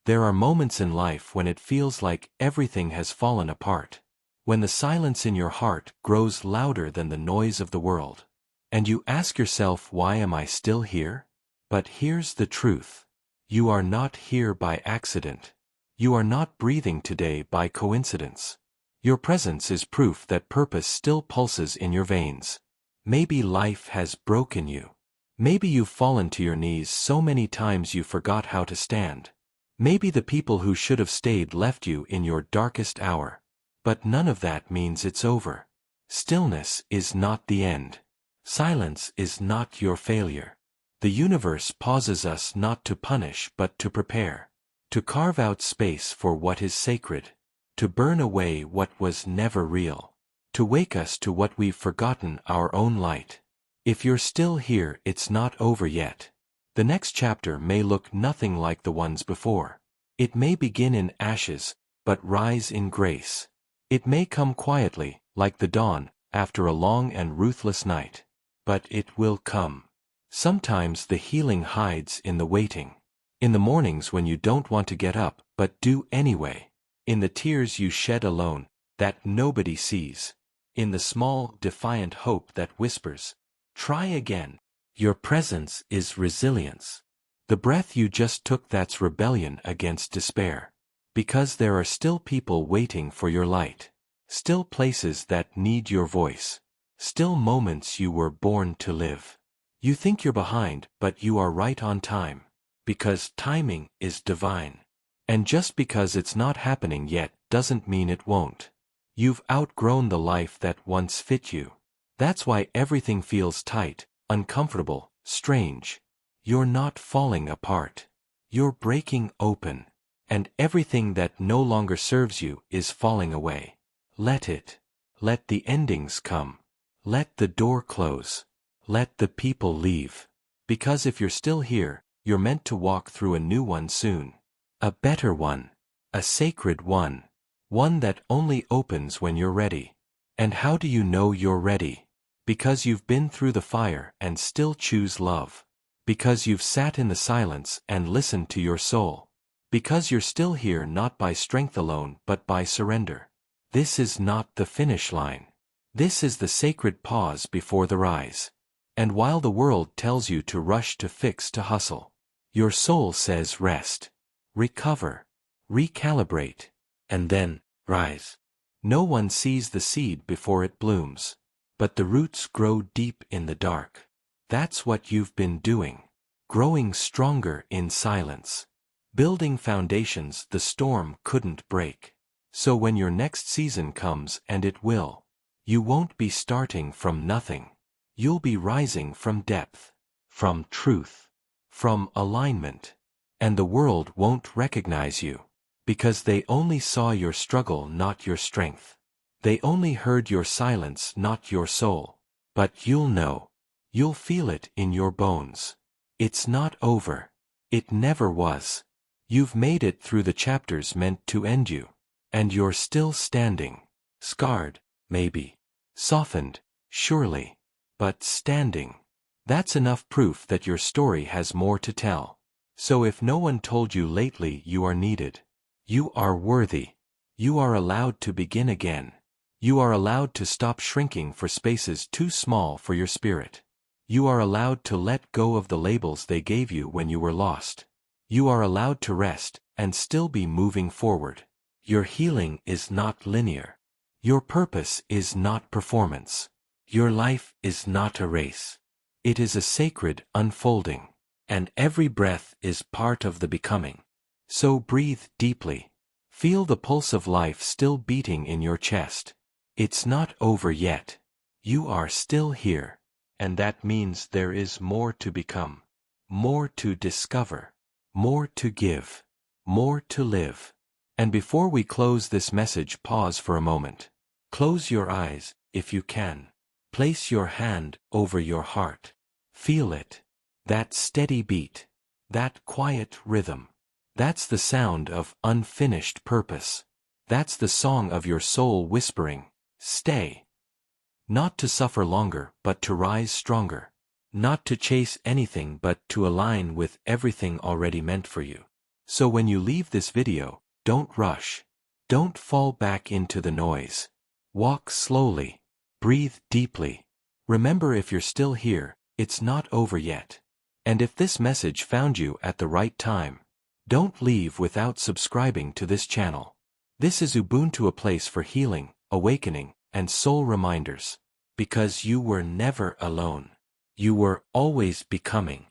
There are moments in life when it feels like everything has fallen apart. When the silence in your heart grows louder than the noise of the world. And you ask yourself, why am I still here? But here's the truth. You are not here by accident. You are not breathing today by coincidence. Your presence is proof that purpose still pulses in your veins. Maybe life has broken you. Maybe you've fallen to your knees so many times you forgot how to stand. Maybe the people who should have stayed left you in your darkest hour. But none of that means it's over. Stillness is not the end. Silence is not your failure. The universe pauses us not to punish but to prepare. To carve out space for what is sacred. To burn away what was never real. To wake us to what we've forgotten, our own light. If you're still here, it's not over yet. The next chapter may look nothing like the ones before. It may begin in ashes, but rise in grace. It may come quietly, like the dawn, after a long and ruthless night. But it will come. Sometimes the healing hides in the waiting. In the mornings when you don't want to get up, but do anyway. In the tears you shed alone, that nobody sees. In the small, defiant hope that whispers, try again. Your presence is resilience. The breath you just took, that's rebellion against despair. Because there are still people waiting for your light. Still places that need your voice. Still moments you were born to live. You think you're behind, but you are right on time. Because timing is divine. And just because it's not happening yet doesn't mean it won't. You've outgrown the life that once fit you. That's why everything feels tight, uncomfortable, strange. You're not falling apart. You're breaking open. And everything that no longer serves you is falling away. Let it. Let the endings come. Let the door close. Let the people leave. Because if you're still here, you're meant to walk through a new one soon. A better one. A sacred one. One that only opens when you're ready. And how do you know you're ready? Because you've been through the fire and still choose love. Because you've sat in the silence and listened to your soul. Because you're still here not by strength alone but by surrender. This is not the finish line. This is the sacred pause before the rise. And while the world tells you to rush, to fix, to hustle, your soul says rest, recover, recalibrate, and then rise. No one sees the seed before it blooms, but the roots grow deep in the dark. That's what you've been doing. Growing stronger in silence. Building foundations the storm couldn't break. So when your next season comes, and it will, you won't be starting from nothing. You'll be rising from depth, from truth, from alignment. And the world won't recognize you. Because they only saw your struggle, not your strength. They only heard your silence, not your soul. But you'll know. You'll feel it in your bones. It's not over. It never was. You've made it through the chapters meant to end you. And you're still standing. Scarred, maybe. Softened, surely. But standing. That's enough proof that your story has more to tell. So if no one told you lately you are needed, you are worthy. You are allowed to begin again. You are allowed to stop shrinking for spaces too small for your spirit. You are allowed to let go of the labels they gave you when you were lost. You are allowed to rest and still be moving forward. Your healing is not linear. Your purpose is not performance. Your life is not a race. It is a sacred unfolding. And every breath is part of the becoming. So breathe deeply. Feel the pulse of life still beating in your chest. It's not over yet. You are still here. And that means there is more to become. More to discover. More to give. More to live. And before we close this message, pause for a moment. Close your eyes, if you can. Place your hand over your heart. Feel it. That steady beat. That quiet rhythm. That's the sound of unfinished purpose. That's the song of your soul whispering, stay. Not to suffer longer, but to rise stronger. Not to chase anything, but to align with everything already meant for you. So when you leave this video, don't rush. Don't fall back into the noise. Walk slowly. Breathe deeply. Remember, if you're still here, it's not over yet. And if this message found you at the right time, don't leave without subscribing to this channel. This is Ubuntu, a place for healing, awakening, and soul reminders. Because you were never alone. You were always becoming.